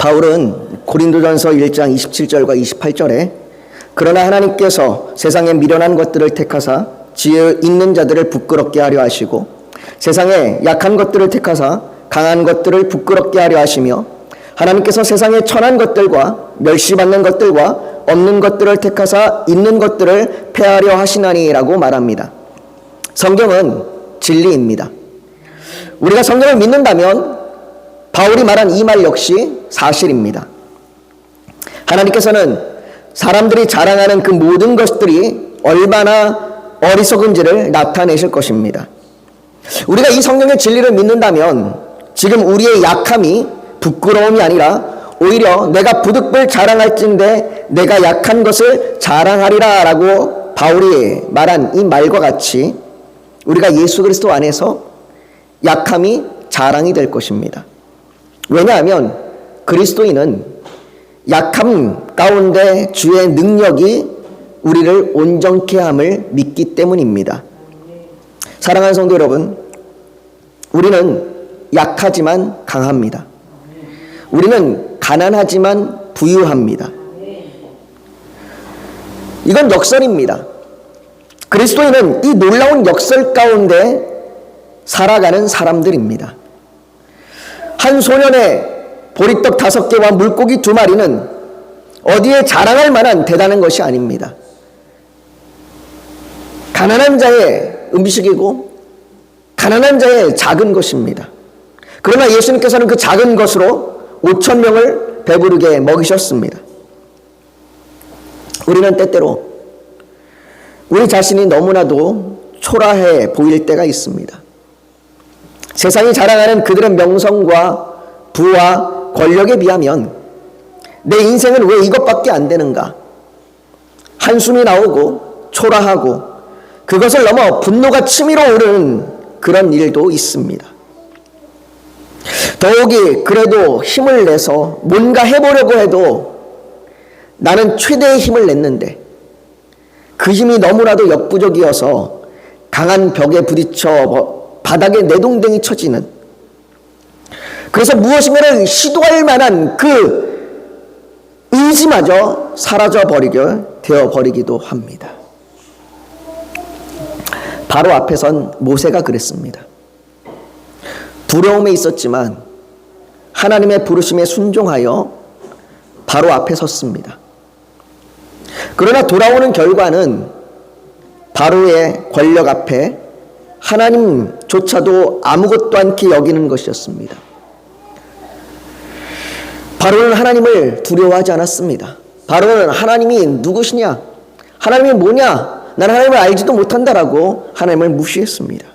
바울은 고린도전서 1장 27절과 28절에 그러나 하나님께서 세상에 미련한 것들을 택하사 지혜 있는 자들을 부끄럽게 하려 하시고 세상에 약한 것들을 택하사 강한 것들을 부끄럽게 하려 하시며 하나님께서 세상에 천한 것들과 멸시받는 것들과 없는 것들을 택하사 있는 것들을 폐하려 하시나니라고 말합니다. 성경은 진리입니다. 우리가 성경을 믿는다면 바울이 말한 이 말 역시 사실입니다. 하나님께서는 사람들이 자랑하는 그 모든 것들이 얼마나 어리석은지를 나타내실 것입니다. 우리가 이 성경의 진리를 믿는다면 지금 우리의 약함이 부끄러움이 아니라 오히려 내가 부득불 자랑할진대 내가 약한 것을 자랑하리라 라고 바울이 말한 이 말과 같이 우리가 예수 그리스도 안에서 약함이 자랑이 될 것입니다. 왜냐하면 그리스도인은 약함 가운데 주의 능력이 우리를 온전케 함을 믿기 때문입니다. 사랑하는 성도 여러분, 우리는 약하지만 강합니다. 우리는 가난하지만 부유합니다. 이건 역설입니다. 그리스도인은 이 놀라운 역설 가운데 살아가는 사람들입니다. 한 소년의 보리떡 5개와 물고기 2마리는 어디에 자랑할 만한 대단한 것이 아닙니다. 가난한 자의 음식이고 가난한 자의 작은 것입니다. 그러나 예수님께서는 그 작은 것으로 5,000명을 배부르게 먹이셨습니다. 우리는 때때로 우리 자신이 너무나도 초라해 보일 때가 있습니다. 세상이 자랑하는 그들의 명성과 부와 권력에 비하면 내 인생은 왜 이것밖에 안 되는가? 한숨이 나오고 초라하고 그것을 넘어 분노가 치밀어 오르는 그런 일도 있습니다. 더욱이 그래도 힘을 내서 뭔가 해보려고 해도 나는 최대의 힘을 냈는데 그 힘이 너무나도 역부족이어서 강한 벽에 부딪혀 바닥에 내동댕이 쳐지는, 그래서 무엇인가를 시도할 만한 그 의지마저 사라져버리게 되어버리기도 합니다. 바로 앞에 선 모세가 그랬습니다. 두려움에 있었지만 하나님의 부르심에 순종하여 바로 앞에 섰습니다. 그러나 돌아오는 결과는 바로의 권력 앞에 하나님조차도 아무것도 않게 여기는 것이었습니다. 바로는 하나님을 두려워하지 않았습니다. 바로는 하나님이 누구시냐? 하나님이 뭐냐? 나는 하나님을 알지도 못한다라고 하나님을 무시했습니다.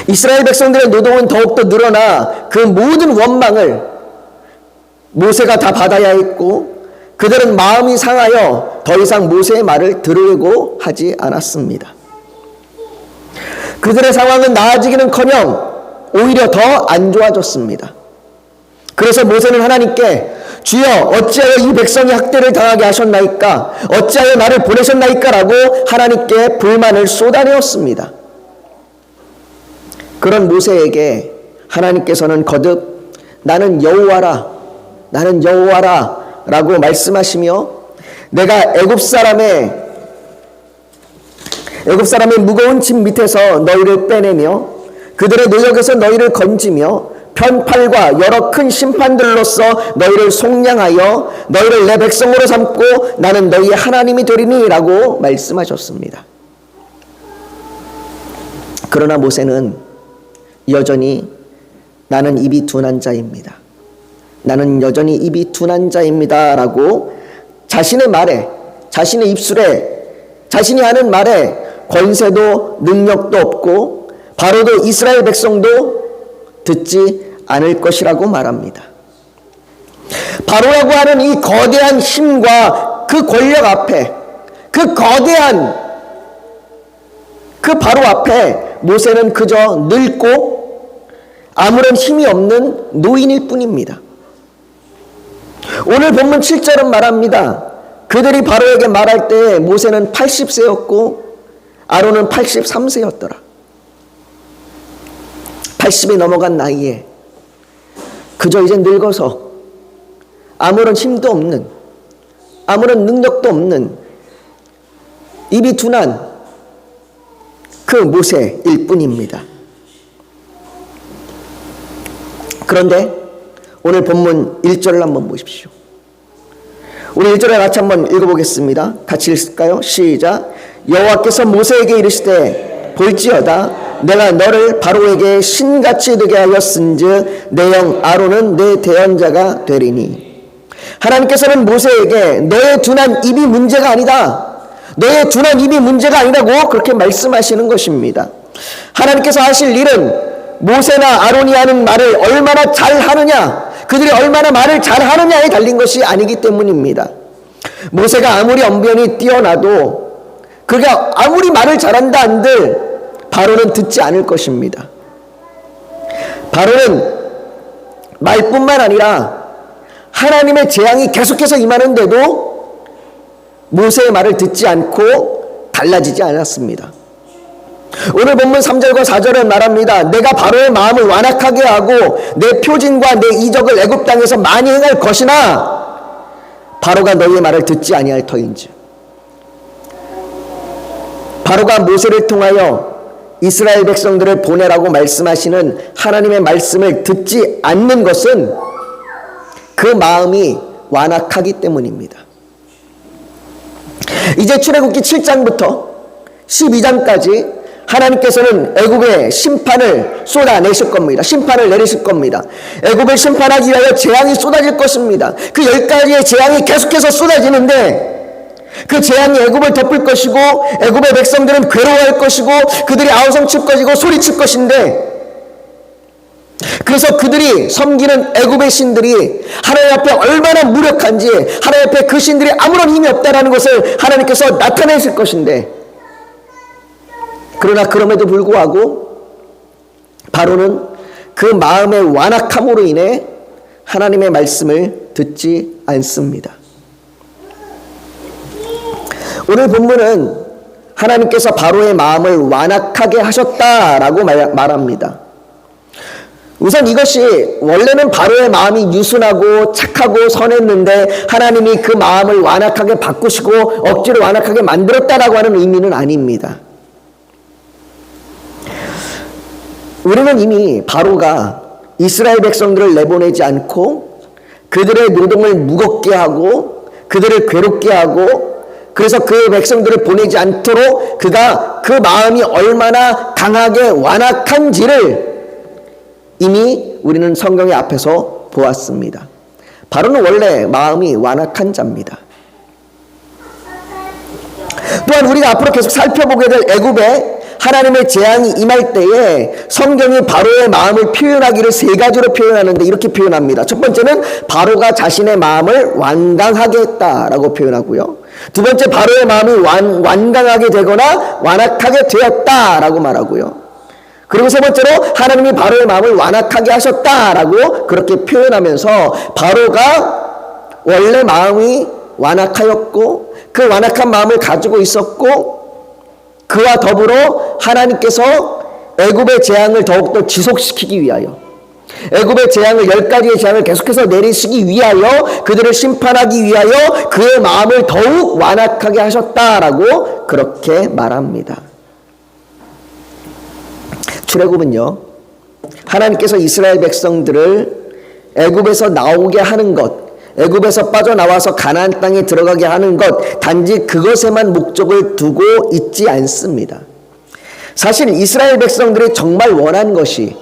이스라엘 백성들의 노동은 더욱더 늘어나 그 모든 원망을 모세가 다 받아야 했고 그들은 마음이 상하여 더 이상 모세의 말을 들으려고 하지 않았습니다. 그들의 상황은 나아지기는커녕 오히려 더 안 좋아졌습니다. 그래서 모세는 하나님께 주여 어찌하여 이 백성이 학대를 당하게 하셨나이까? 어찌하여 나를 보내셨나이까? 라고 하나님께 불만을 쏟아내었습니다. 그런 모세에게 하나님께서는 거듭 나는 여호와라 라고 말씀하시며 내가 애굽 사람의 무거운 짐 밑에서 너희를 빼내며 그들의 노역에서 너희를 건지며 편팔과 여러 큰 심판들로서 너희를 속량하여 너희를 내 백성으로 삼고 나는 너희의 하나님이 되리니 라고 말씀하셨습니다. 그러나 모세는 여전히 나는 입이 둔한 자입니다. 나는 여전히 입이 둔한 자입니다 라고 자신의 말에, 자신의 입술에, 자신이 하는 말에 권세도 능력도 없고 바로도 이스라엘 백성도 듣지 않을 것이라고 말합니다. 바로라고 하는 이 거대한 힘과 그 권력 앞에, 그 거대한 그 바로 앞에 모세는 그저 늙고 아무런 힘이 없는 노인일 뿐입니다. 오늘 본문 7절은 말합니다. 그들이 바로에게 말할 때 모세는 80세였고 아론은 83세였더라. 80이 넘어간 나이에 그저 이제 늙어서 아무런 힘도 없는, 아무런 능력도 없는 입이 둔한 그 모세일 뿐입니다. 그런데 오늘 본문 1절을 한번 보십시오. 우리 1절에 같이 한번 읽어보겠습니다. 같이 읽을까요? 시작. 여호와께서 모세에게 이르시되 볼지어다 내가 너를 바로에게 신같이 되게 하였은즉 내 형 아론은 내 대언자가 되리니. 하나님께서는 모세에게 너의 둔한 입이 문제가 아니다, 너의 둔한 입이 문제가 아니라고 그렇게 말씀하시는 것입니다. 하나님께서 하실 일은 모세나 아론이 하는 말을 얼마나 잘하느냐, 그들이 얼마나 말을 잘하느냐에 달린 것이 아니기 때문입니다. 모세가 아무리 언변이 뛰어나도 그가 아무리 말을 잘한다 한들 바로는 듣지 않을 것입니다. 바로는 말뿐만 아니라 하나님의 재앙이 계속해서 임하는데도 모세의 말을 듣지 않고 달라지지 않았습니다. 오늘 본문 3절과 4절은 말합니다. 내가 바로의 마음을 완악하게 하고 내 표징과 내 이적을 애굽 땅에서 많이 행할 것이나 바로가 너희의 말을 듣지 아니할 터인지. 바로가 모세를 통하여 이스라엘 백성들을 보내라고 말씀하시는 하나님의 말씀을 듣지 않는 것은 그 마음이 완악하기 때문입니다. 이제 출애굽기 7장부터 12장까지 하나님께서는 애굽의 심판을 쏟아내실 겁니다. 심판을 내리실 겁니다. 애굽을 심판하기 위하여 재앙이 쏟아질 것입니다. 그 10가지의 재앙이 계속해서 쏟아지는데 그 재앙이 애굽을 덮을 것이고 애굽의 백성들은 괴로워할 것이고 그들이 아우성칠 것이고 소리칠 것인데, 그래서 그들이 섬기는 애굽의 신들이 하나님 앞에 얼마나 무력한지, 하나님 앞에 그 신들이 아무런 힘이 없다는 것을 하나님께서 나타내실 것인데, 그러나 그럼에도 불구하고 바로는 그 마음의 완악함으로 인해 하나님의 말씀을 듣지 않습니다. 오늘 본문은 하나님께서 바로의 마음을 완악하게 하셨다라고 말합니다. 우선 이것이 원래는 바로의 마음이 유순하고 착하고 선했는데 하나님이 그 마음을 완악하게 바꾸시고 억지로 완악하게 만들었다라고 하는 의미는 아닙니다. 우리는 이미 바로가 이스라엘 백성들을 내보내지 않고 그들의 노동을 무겁게 하고 그들을 괴롭게 하고 그래서 그 백성들을 보내지 않도록 그가 그 마음이 얼마나 강하게 완악한지를 이미 우리는 성경의 앞에서 보았습니다. 바로는 원래 마음이 완악한 자입니다. 또한 우리가 앞으로 계속 살펴보게 될 애굽에 하나님의 재앙이 임할 때에 성경이 바로의 마음을 표현하기를 3가지로 표현하는데 이렇게 표현합니다. 첫 번째는 바로가 자신의 마음을 완강하게 했다라고 표현하고요. 두 번째, 바로의 마음이 완강하게 되거나 완악하게 되었다라고 말하고요. 그리고 세 번째로 하나님이 바로의 마음을 완악하게 하셨다라고 그렇게 표현하면서 바로가 원래 마음이 완악하였고 그 완악한 마음을 가지고 있었고 그와 더불어 하나님께서 애굽의 재앙을 더욱더 지속시키기 위하여 애굽의 재앙을 10가지의 재앙을 계속해서 내리시기 위하여 그들을 심판하기 위하여 그의 마음을 더욱 완악하게 하셨다라고 그렇게 말합니다. 출애굽은요, 하나님께서 이스라엘 백성들을 애굽에서 나오게 하는 것, 애굽에서 빠져나와서 가나안 땅에 들어가게 하는 것, 단지 그것에만 목적을 두고 있지 않습니다. 사실 이스라엘 백성들이 정말 원한 것이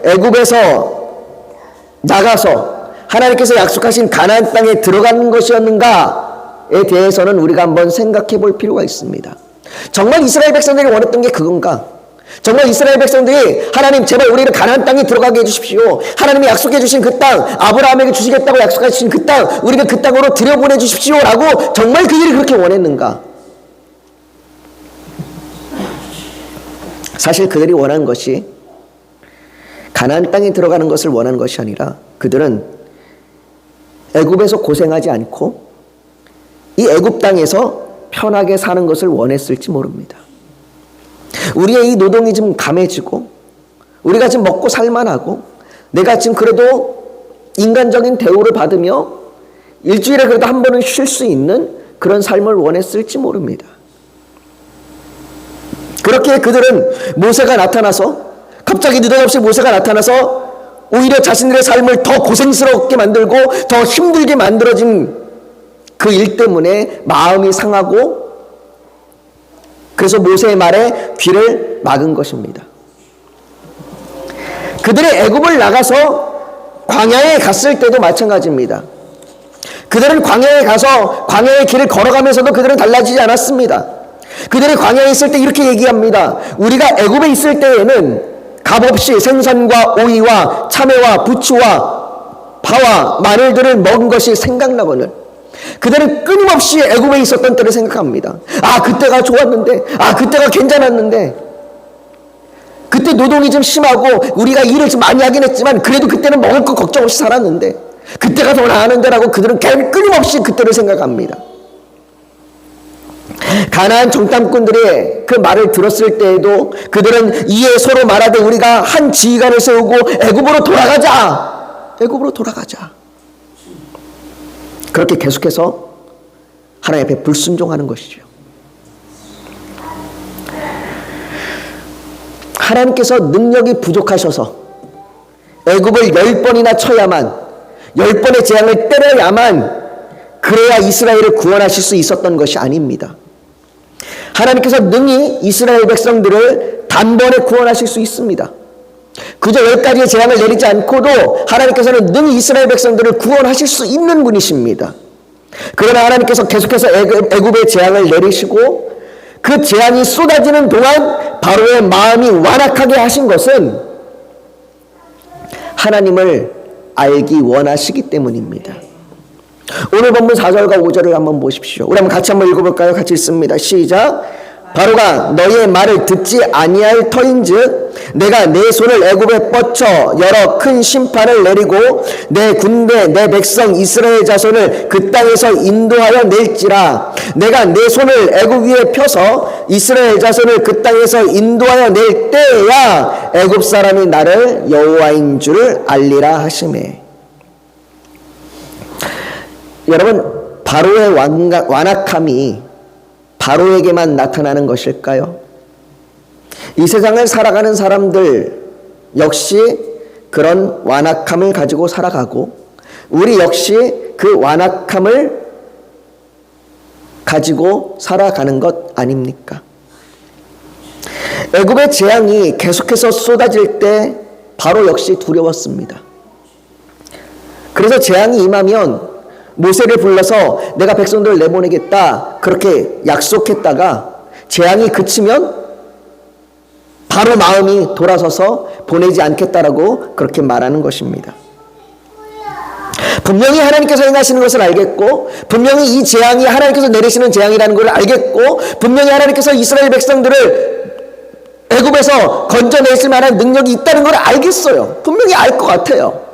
애굽에서 나가서 하나님께서 약속하신 가나안 땅에 들어가는 것이었는가에 대해서는 우리가 한번 생각해 볼 필요가 있습니다. 정말 이스라엘 백성들이 원했던 게 그건가? 정말 이스라엘 백성들이 하나님 제발 우리를 가나안 땅에 들어가게 해주십시오. 하나님이 약속해 주신 그 땅, 아브라함에게 주시겠다고 약속하신 그 땅, 우리가 그 땅으로 들여보내 주십시오 라고 정말 그들이 그렇게 원했는가? 사실 그들이 원한 것이 가나안 땅에 들어가는 것을 원하는 것이 아니라 그들은 애굽에서 고생하지 않고 이 애굽 땅에서 편하게 사는 것을 원했을지 모릅니다. 우리의 이 노동이 좀 감해지고 우리가 지금 먹고 살만하고 내가 지금 그래도 인간적인 대우를 받으며 일주일에 그래도 한 번은 쉴 수 있는 그런 삶을 원했을지 모릅니다. 그렇게 그들은 모세가 나타나서 갑자기 느닷없이 모세가 나타나서 오히려 자신들의 삶을 더 고생스럽게 만들고 더 힘들게 만들어진 그 일 때문에 마음이 상하고 그래서 모세의 말에 귀를 막은 것입니다. 그들의 애굽을 나가서 광야에 갔을 때도 마찬가지입니다. 그들은 광야에 가서 광야의 길을 걸어가면서도 그들은 달라지지 않았습니다. 그들이 광야에 있을 때 이렇게 얘기합니다. 우리가 애굽에 있을 때에는 값없이 생선과 오이와 참외와 부추와 파와 마늘들을 먹은 것이 생각나거늘 그들은 끊임없이 애굽에 있었던 때를 생각합니다. 아, 그때가 좋았는데, 아, 그때가 괜찮았는데, 그때 노동이 좀 심하고 우리가 일을 좀 많이 하긴 했지만 그래도 그때는 먹을 거 걱정 없이 살았는데 그때가 더 나았는데라고 그들은 끊임없이 그때를 생각합니다. 가나안 정탐꾼들의 그 말을 들었을 때에도 그들은 이에 서로 말하되 우리가 한 지휘관을 세우고 애굽으로 돌아가자. 애굽으로 돌아가자. 그렇게 계속해서 하나님 앞에 불순종하는 것이죠. 하나님께서 능력이 부족하셔서 애굽을 10번이나 쳐야만 10번의 재앙을 때려야만 그래야 이스라엘을 구원하실 수 있었던 것이 아닙니다. 하나님께서 능히 이스라엘 백성들을 단번에 구원하실 수 있습니다. 그저 10가지의 재앙을 내리지 않고도 하나님께서는 능히 이스라엘 백성들을 구원하실 수 있는 분이십니다. 그러나 하나님께서 계속해서 애굽의 재앙을 내리시고 그 재앙이 쏟아지는 동안 바로의 마음이 완악하게 하신 것은 하나님을 알기 원하시기 때문입니다. 오늘 본문 4절과 5절을 한번 보십시오. 우리 한번 같이 한번 읽어볼까요? 같이 읽습니다. 시작. 바로가 너희의 말을 듣지 아니할 터인즉 내가 내 손을 애굽에 뻗쳐 여러 큰 심판을 내리고 내 군대 내 백성 이스라엘 자손을 그 땅에서 인도하여 낼지라. 내가 내 손을 애굽 위에 펴서 이스라엘 자손을 그 땅에서 인도하여 낼 때야 애굽 사람이 나를 여호와인 줄을 알리라 하시매. 여러분, 바로의 완악함이 바로에게만 나타나는 것일까요? 이 세상을 살아가는 사람들 역시 그런 완악함을 가지고 살아가고 우리 역시 그 완악함을 가지고 살아가는 것 아닙니까? 애굽의 재앙이 계속해서 쏟아질 때 바로 역시 두려웠습니다. 그래서 재앙이 임하면 모세를 불러서 내가 백성들을 내보내겠다 그렇게 약속했다가 재앙이 그치면 바로 마음이 돌아서서 보내지 않겠다라고 그렇게 말하는 것입니다. 분명히 하나님께서 행하시는 것을 알겠고 분명히 이 재앙이 하나님께서 내리시는 재앙이라는 걸 알겠고 분명히 하나님께서 이스라엘 백성들을 애굽에서 건져내실 만한 능력이 있다는 걸 알겠어요. 분명히 알 것 같아요.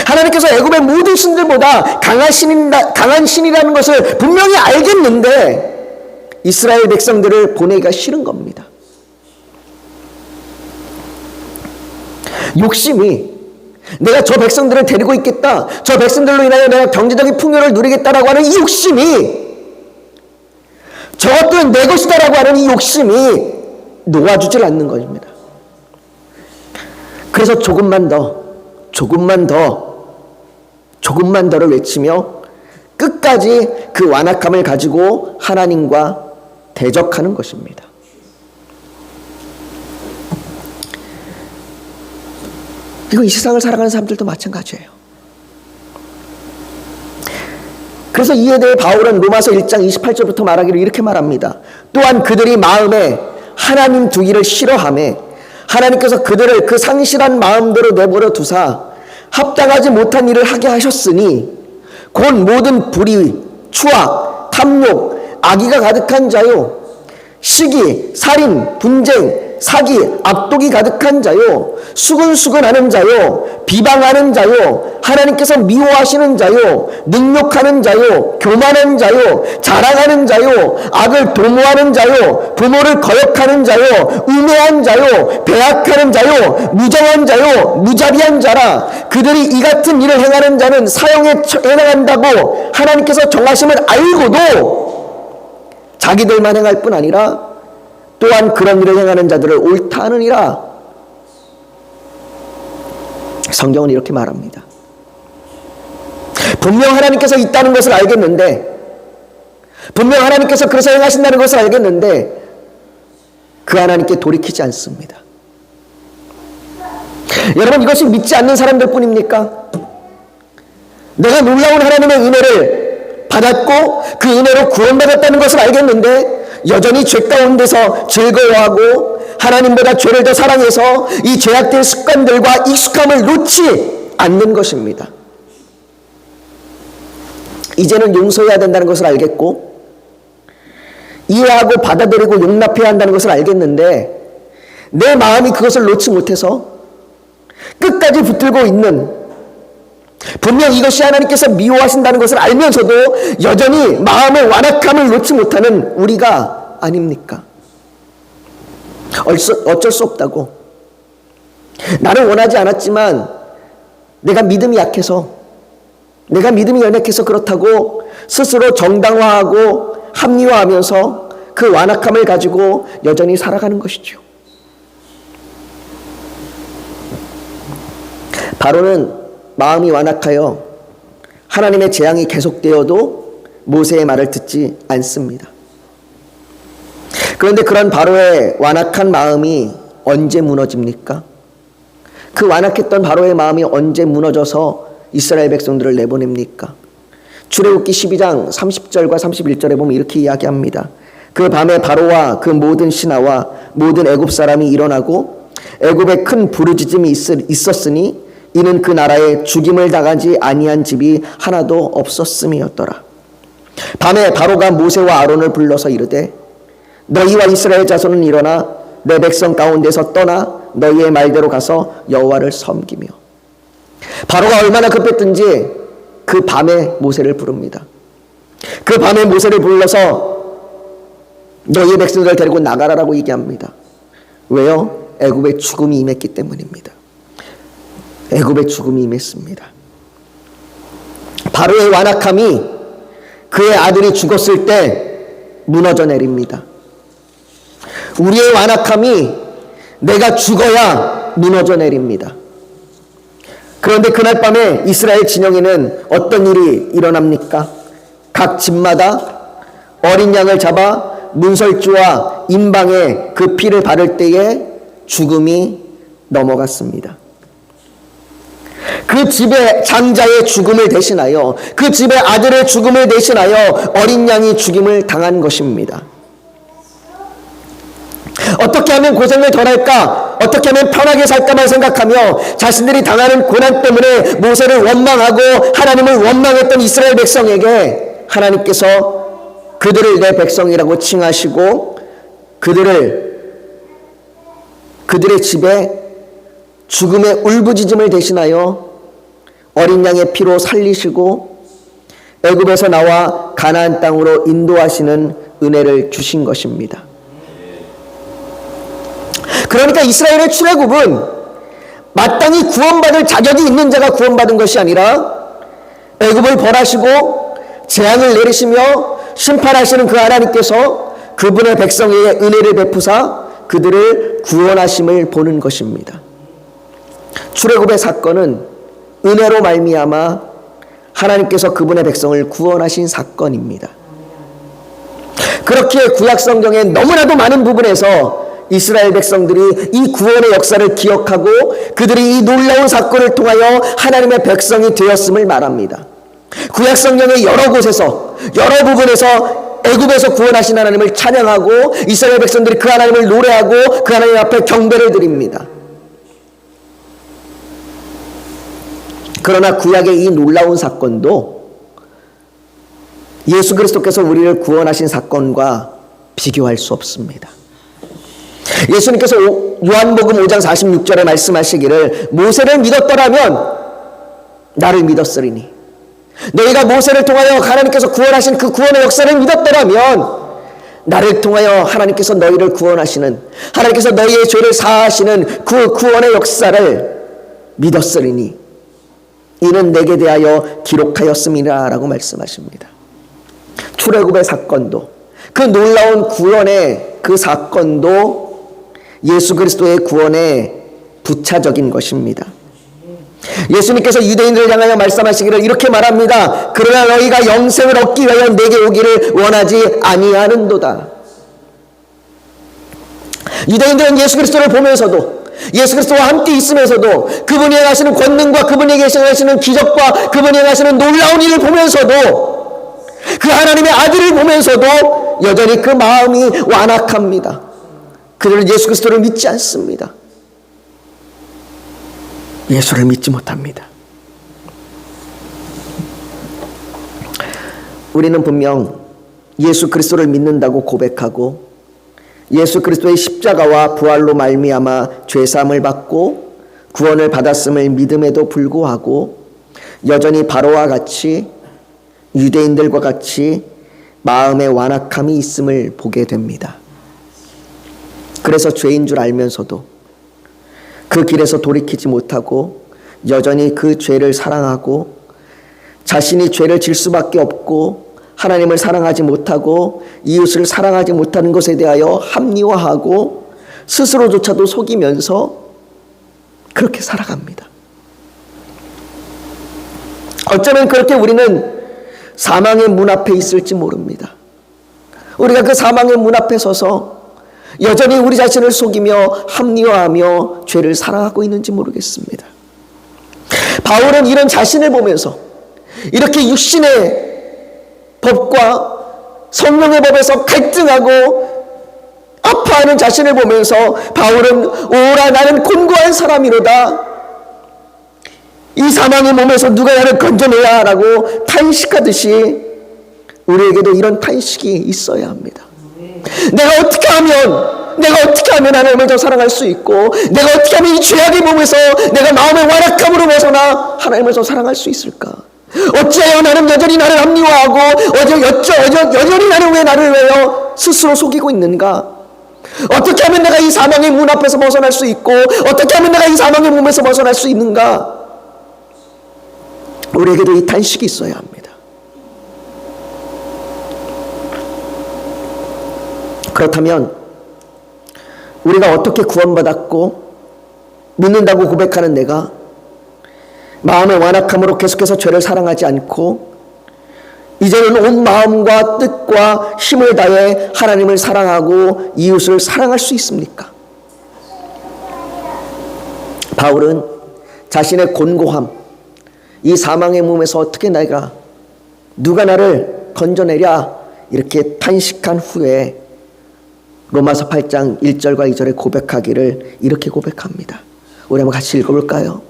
하나님께서 애굽의 모든 신들보다 강한 신이라는 것을 분명히 알겠는데 이스라엘 백성들을 보내기가 싫은 겁니다. 욕심이 내가 저 백성들을 데리고 있겠다, 저 백성들로 인하여 내가 경제적인 풍요를 누리겠다라고 하는 이 욕심이, 저것들은 내 것이다라고 하는 이 욕심이 놓아주질 않는 것입니다. 그래서 조금만 더를 외치며 끝까지 그 완악함을 가지고 하나님과 대적하는 것입니다. 이거 이 세상을 살아가는 사람들도 마찬가지예요. 그래서 이에 대해 바울은 로마서 1장 28절부터 말하기를 이렇게 말합니다. 또한 그들이 마음에 하나님 두기를 싫어하며 하나님께서 그들을 그 상실한 마음대로 내버려 두사 합당하지 못한 일을 하게 하셨으니 곧 모든 불의, 추악, 탐욕, 악의가 가득한 자요 시기, 살인, 분쟁, 사기, 악독이 가득한 자요, 수근수근하는 자요, 비방하는 자요, 하나님께서 미워하시는 자요, 능욕하는 자요, 교만한 자요, 자랑하는 자요, 악을 도모하는 자요, 부모를 거역하는 자요, 우매한 자요, 배악하는 자요, 무정한 자요, 무자비한 자라. 그들이 이 같은 일을 행하는 자는 사형에 해당한다고 하나님께서 정하심을 알고도 자기들만 행할 뿐 아니라 또한 그런 일을 행하는 자들을 옳다 하느니라. 성경은 이렇게 말합니다. 분명 하나님께서 있다는 것을 알겠는데, 분명 하나님께서 그래서 행하신다는 것을 알겠는데 그 하나님께 돌이키지 않습니다. 여러분, 이것이 믿지 않는 사람들 뿐입니까? 내가 놀라운 하나님의 은혜를 받았고 그 은혜로 구원받았다는 것을 알겠는데 여전히 죄 가운데서 즐거워하고 하나님보다 죄를 더 사랑해서 이 죄악된 습관들과 익숙함을 놓지 않는 것입니다. 이제는 용서해야 된다는 것을 알겠고 이해하고 받아들이고 용납해야 한다는 것을 알겠는데 내 마음이 그것을 놓지 못해서 끝까지 붙들고 있는, 분명 이것이 하나님께서 미워하신다는 것을 알면서도 여전히 마음의 완악함을 놓지 못하는 우리가 아닙니까? 어쩔 수 없다고. 나는 원하지 않았지만 내가 믿음이 약해서, 내가 믿음이 연약해서 그렇다고 스스로 정당화하고 합리화하면서 그 완악함을 가지고 여전히 살아가는 것이죠. 바로는 마음이 완악하여 하나님의 재앙이 계속되어도 모세의 말을 듣지 않습니다. 그런데 그런 바로의 완악한 마음이 언제 무너집니까? 그 완악했던 바로의 마음이 언제 무너져서 이스라엘 백성들을 내보냅니까? 출애굽기 12장 30절과 31절에 보면 이렇게 이야기합니다. 그 밤에 바로와 그 모든 신하와 모든 애굽 사람이 일어나고 애굽에 큰 부르짖음이 있었으니 이는 그 나라에 죽임을 당하지 아니한 집이 하나도 없었음이었더라. 밤에 바로가 모세와 아론을 불러서 이르되 너희와 이스라엘 자손은 일어나 내 백성 가운데서 떠나 너희의 말대로 가서 여호와를 섬기며. 바로가 얼마나 급했든지 그 밤에 모세를 부릅니다. 그 밤에 모세를 불러서 너희의 백성들을 데리고 나가라라고 얘기합니다. 왜요? 애굽의 죽음이 임했기 때문입니다. 애굽의 죽음이 임했습니다. 바로의 완악함이 그의 아들이 죽었을 때 무너져 내립니다. 우리의 완악함이 내가 죽어야 무너져 내립니다. 그런데 그날 밤에 이스라엘 진영에는 어떤 일이 일어납니까? 각 집마다 어린 양을 잡아 문설주와 임방에 그 피를 바를 때에 죽음이 넘어갔습니다. 그 집의 장자의 죽음을 대신하여, 그 집의 아들의 죽음을 대신하여 어린 양이 죽임을 당한 것입니다. 어떻게 하면 고생을 덜할까? 어떻게 하면 편하게 살까만 생각하며 자신들이 당하는 고난 때문에 모세를 원망하고 하나님을 원망했던 이스라엘 백성에게 하나님께서 그들을 내 백성이라고 칭하시고 그들의 집에 죽음의 울부짖음을 대신하여 어린 양의 피로 살리시고 애굽에서 나와 가나안 땅으로 인도하시는 은혜를 주신 것입니다. 그러니까 이스라엘의 출애굽은 마땅히 구원받을 자격이 있는 자가 구원받은 것이 아니라 애굽을 벌하시고 재앙을 내리시며 심판하시는 그 하나님께서 그분의 백성에게 은혜를 베푸사 그들을 구원하심을 보는 것입니다. 출애굽의 사건은 은혜로 말미암아 하나님께서 그분의 백성을 구원하신 사건입니다. 그렇기에 구약 성경의 너무나도 많은 부분에서 이스라엘 백성들이 이 구원의 역사를 기억하고 그들이 이 놀라운 사건을 통하여 하나님의 백성이 되었음을 말합니다. 구약 성경의 여러 곳에서, 여러 부분에서 애굽에서 구원하신 하나님을 찬양하고 이스라엘 백성들이 그 하나님을 노래하고 그 하나님 앞에 경배를 드립니다. 그러나 구약의 이 놀라운 사건도 예수 그리스도께서 우리를 구원하신 사건과 비교할 수 없습니다. 예수님께서 요한복음 5장 46절에 말씀하시기를 모세를 믿었더라면 나를 믿었으리니, 너희가 모세를 통하여 하나님께서 구원하신 그 구원의 역사를 믿었더라면 나를 통하여 하나님께서 너희를 구원하시는, 하나님께서 너희의 죄를 사하시는 그 구원의 역사를 믿었으리니 이는 내게 대하여 기록하였음이라 라고 말씀하십니다. 출애굽의 사건도, 그 놀라운 구원의 그 사건도 예수 그리스도의 구원의 부차적인 것입니다. 예수님께서 유대인들을 향하여 말씀하시기를 이렇게 말합니다. 그러나 너희가 영생을 얻기 위하여 내게 오기를 원하지 아니하는도다. 유대인들은 예수 그리스도를 보면서도, 예수 그리스도와 함께 있으면서도, 그분이 행하시는 권능과 그분이 행하시는 기적과 그분이 행하시는 놀라운 일을 보면서도, 그 하나님의 아들을 보면서도 여전히 그 마음이 완악합니다. 그들은 예수 그리스도를 믿지 않습니다. 예수를 믿지 못합니다. 우리는 분명 예수 그리스도를 믿는다고 고백하고 예수 그리스도의 십자가와 부활로 말미암아 죄사함을 받고 구원을 받았음을 믿음에도 불구하고 여전히 바로와 같이, 유대인들과 같이 마음의 완악함이 있음을 보게 됩니다. 그래서 죄인 줄 알면서도 그 길에서 돌이키지 못하고 여전히 그 죄를 사랑하고 자신이 죄를 질 수밖에 없고 하나님을 사랑하지 못하고 이웃을 사랑하지 못하는 것에 대하여 합리화하고 스스로조차도 속이면서 그렇게 살아갑니다. 어쩌면 그렇게 우리는 사망의 문 앞에 있을지 모릅니다. 우리가 그 사망의 문 앞에 서서 여전히 우리 자신을 속이며 합리화하며 죄를 사랑하고 있는지 모르겠습니다. 바울은 이런 자신을 보면서, 이렇게 육신의 법과 성령의 법에서 갈등하고 아파하는 자신을 보면서 바울은 오라 나는 곤고한 사람이로다, 이 사망의 몸에서 누가 나를 건져내야 라고 탄식하듯이 우리에게도 이런 탄식이 있어야 합니다. 내가 어떻게 하면 하나님을 더 사랑할 수 있고, 내가 어떻게 하면 이 죄악의 몸에서 내가 마음의 완악함으로 벗어나 하나님을 더 사랑할 수 있을까? 어찌하여 나는 여전히 나를 합리화하고 여전히 나는 왜 나를 왜요 스스로 속이고 있는가? 어떻게 하면 내가 이 사망의 문 앞에서 벗어날 수 있고, 어떻게 하면 내가 이 사망의 몸에서 벗어날 수 있는가? 우리에게도 이 탄식이 있어야 합니다. 그렇다면 우리가 어떻게 구원받았고 믿는다고 고백하는 내가 마음의 완악함으로 계속해서 죄를 사랑하지 않고 이제는 온 마음과 뜻과 힘을 다해 하나님을 사랑하고 이웃을 사랑할 수 있습니까? 바울은 자신의 곤고함, 이 사망의 몸에서 어떻게 누가 나를 건져내랴 이렇게 탄식한 후에 로마서 8장 1절과 2절에 고백하기를 이렇게 고백합니다. 우리 한번 같이 읽어볼까요?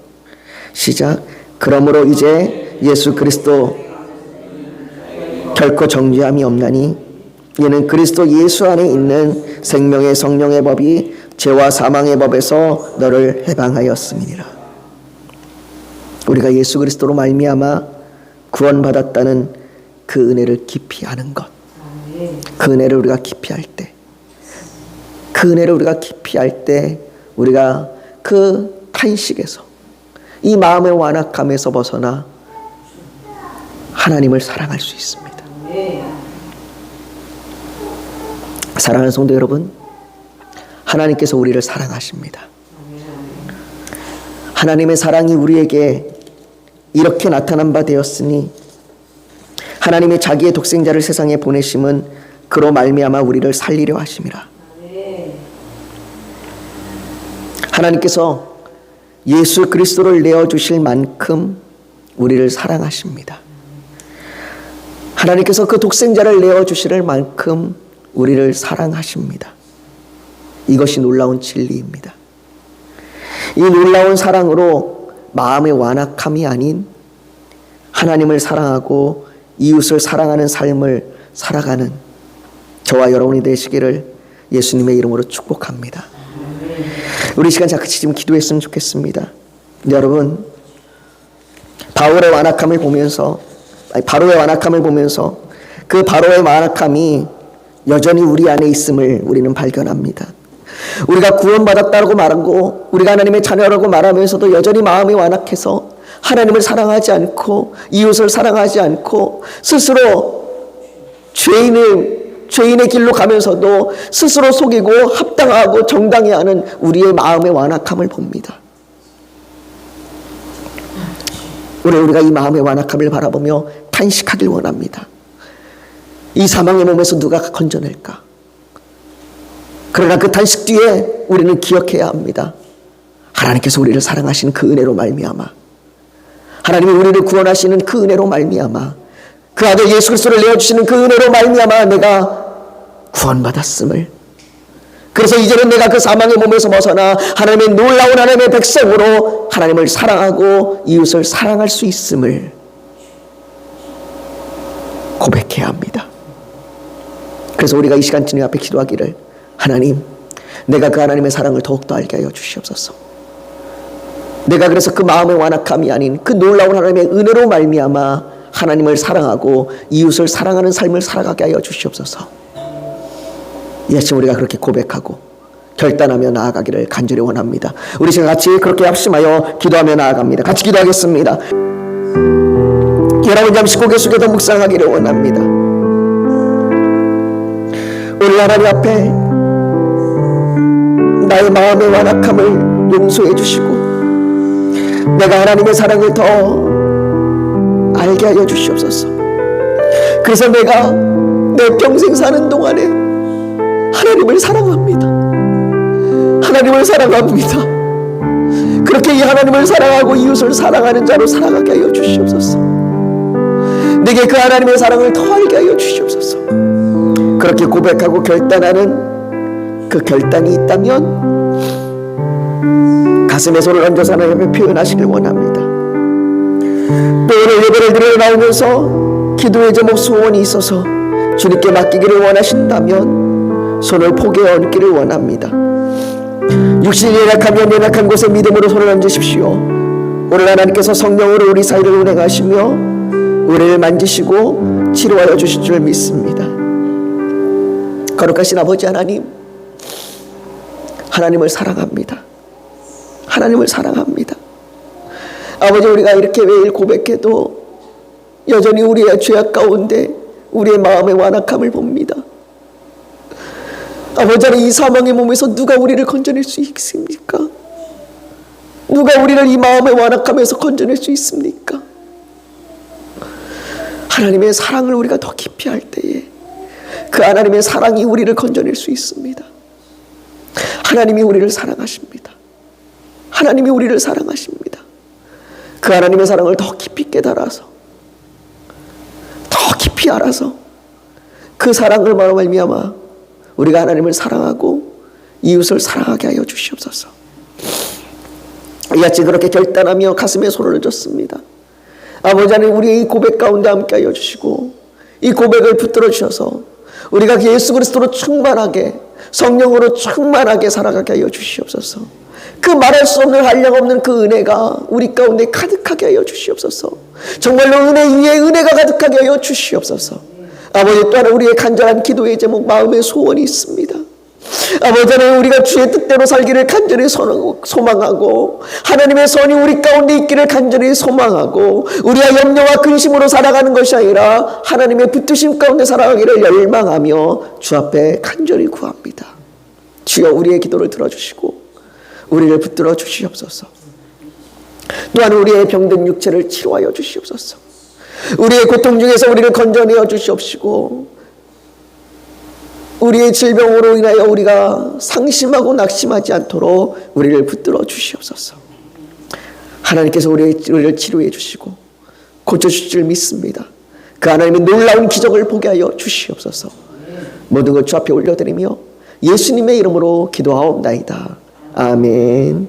시작. 그러므로 이제 예수 그리스도 결코 정죄함이 없나니 이는 그리스도 예수 안에 있는 생명의 성령의 법이 죄와 사망의 법에서 너를 해방하였음이니라. 우리가 예수 그리스도로 말미암아 구원받았다는 그 은혜를 깊이 아는 것, 그 은혜를 우리가 깊이 할 때, 그 은혜를 우리가 깊이 할 때 우리가 그 탄식에서, 이 마음의 완악함에서 벗어나 하나님을 사랑할 수 있습니다. 사랑하는 성도 여러분, 하나님께서 우리를 사랑하십니다. 하나님의 사랑이 우리에게 이렇게 나타난 바 되었으니 하나님이 자기의 독생자를 세상에 보내심은 그로 말미암아 우리를 살리려 하심이라. 하나님께서 예수 그리스도를 내어주실 만큼 우리를 사랑하십니다. 하나님께서 그 독생자를 내어주실 만큼 우리를 사랑하십니다. 이것이 놀라운 진리입니다. 이 놀라운 사랑으로 마음의 완악함이 아닌 하나님을 사랑하고 이웃을 사랑하는 삶을 살아가는 저와 여러분이 되시기를 예수님의 이름으로 축복합니다. 우리 시간 자그치 좀 기도했으면 좋겠습니다. 근데 여러분, 바로의 완악함을 보면서 그 바로의 완악함이 여전히 우리 안에 있음을 우리는 발견합니다. 우리가 구원받았다고 말하고 우리가 하나님의 자녀라고 말하면서도 여전히 마음이 완악해서 하나님을 사랑하지 않고 이웃을 사랑하지 않고 스스로 죄인의 길로 가면서도 스스로 속이고 합당하고 정당히 하는 우리의 마음의 완악함을 봅니다. 우리가 이 마음의 완악함을 바라보며 탄식하길 원합니다. 이 사망의 몸에서 누가 건져낼까? 그러나 그 탄식 뒤에 우리는 기억해야 합니다. 하나님께서 우리를 사랑하시는 그 은혜로 말미암아, 하나님이 우리를 구원하시는 그 은혜로 말미암아, 그 아들 예수 그리스도를 내어주시는 그 은혜로 말미암아 내가 구원받았음을, 그래서 이제는 내가 그 사망의 몸에서 벗어나 하나님의 놀라운 하나님의 백성으로 하나님을 사랑하고 이웃을 사랑할 수 있음을 고백해야 합니다. 그래서 우리가 이 시간 주님 앞에 기도하기를, 하나님, 내가 그 하나님의 사랑을 더욱더 알게 하여 주시옵소서. 내가 그래서 그 마음의 완악함이 아닌 그 놀라운 하나님의 은혜로 말미암아 하나님을 사랑하고 이웃을 사랑하는 삶을 살아가게 하여 주시옵소서. 이 아침 우리가 그렇게 고백하고 결단하며 나아가기를 간절히 원합니다. 우리 지금 같이 그렇게 합심하여 기도하며 나아갑니다. 같이 기도하겠습니다. 여러분 잠시 고개 숙여서 묵상하기를 원합니다. 오늘 하나님 앞에 나의 마음의 완악함을 용서해 주시고 내가 하나님의 사랑을 더 알게 하여 주시옵소서. 그래서 내가 내 평생 사는 동안에 하나님을 사랑합니다. 하나님을 사랑합니다. 그렇게 이 하나님을 사랑하고 이웃을 사랑하는 자로 살아가게 하여 주시옵소서. 내게 그 하나님의 사랑을 더 알게 하여 주시옵소서. 그렇게 고백하고 결단하는 그 결단이 있다면 가슴에 손을 얹어서 하나님 앞에 표현하시길 원합니다. 또 오늘 예배를 드리러 나오면서 기도의 제목 소원이 있어서 주님께 맡기기를 원하신다면 손을 포개어 얹기를 원합니다. 육신이 연약하면 연약한 곳에 믿음으로 손을 얹으십시오. 오늘 하나님께서 성령으로 우리 사이를 운행하시며 우리를 만지시고 치료하여 주실 줄 믿습니다. 거룩하신 아버지 하나님, 하나님을 사랑합니다. 하나님을 사랑합니다. 아버지, 우리가 이렇게 매일 고백해도 여전히 우리의 죄악 가운데 우리의 마음의 완악함을 봅니다. 아버지, 이 사망의 몸에서 누가 우리를 건져낼 수 있습니까? 누가 우리를 이 마음의 완악함에서 건져낼 수 있습니까? 하나님의 사랑을 우리가 더 깊이 할 때에 그 하나님의 사랑이 우리를 건져낼 수 있습니다. 하나님이 우리를 사랑하십니다. 하나님이 우리를 사랑하십니다. 그 하나님의 사랑을 더 깊이 깨달아서, 더 깊이 알아서 그 사랑을 말미암아 우리가 하나님을 사랑하고 이웃을 사랑하게 하여 주시옵소서. 이 아침 그렇게 결단하며 가슴에 손을 얹었습니다. 아버지 하나님, 우리의 이 고백 가운데 함께 하여 주시고 이 고백을 붙들어 주셔서 우리가 예수 그리스도로 충만하게, 성령으로 충만하게 살아가게 하여 주시옵소서. 그 말할 수 없는 한량 없는 그 은혜가 우리 가운데 가득하게 하여 주시옵소서. 정말로 은혜 위에 은혜가 가득하게 하여 주시옵소서. 아버지, 또한 우리의 간절한 기도의 제목, 마음의 소원이 있습니다. 아버지 하나님, 우리가 주의 뜻대로 살기를 간절히 소망하고 하나님의 선이 우리 가운데 있기를 간절히 소망하고 우리의 염려와 근심으로 살아가는 것이 아니라 하나님의 붙드심 가운데 살아가기를 열망하며 주 앞에 간절히 구합니다. 주여, 우리의 기도를 들어주시고 우리를 붙들어 주시옵소서. 또한 우리의 병든 육체를 치료하여 주시옵소서. 우리의 고통 중에서 우리를 건져내어 주시옵시고 우리의 질병으로 인하여 우리가 상심하고 낙심하지 않도록 우리를 붙들어 주시옵소서. 하나님께서 우리를 치료해 주시고 고쳐주실 줄 믿습니다. 그 하나님의 놀라운 기적을 보게 하여 주시옵소서. 모든 것 주 앞에 올려드리며 예수님의 이름으로 기도하옵나이다. 아멘.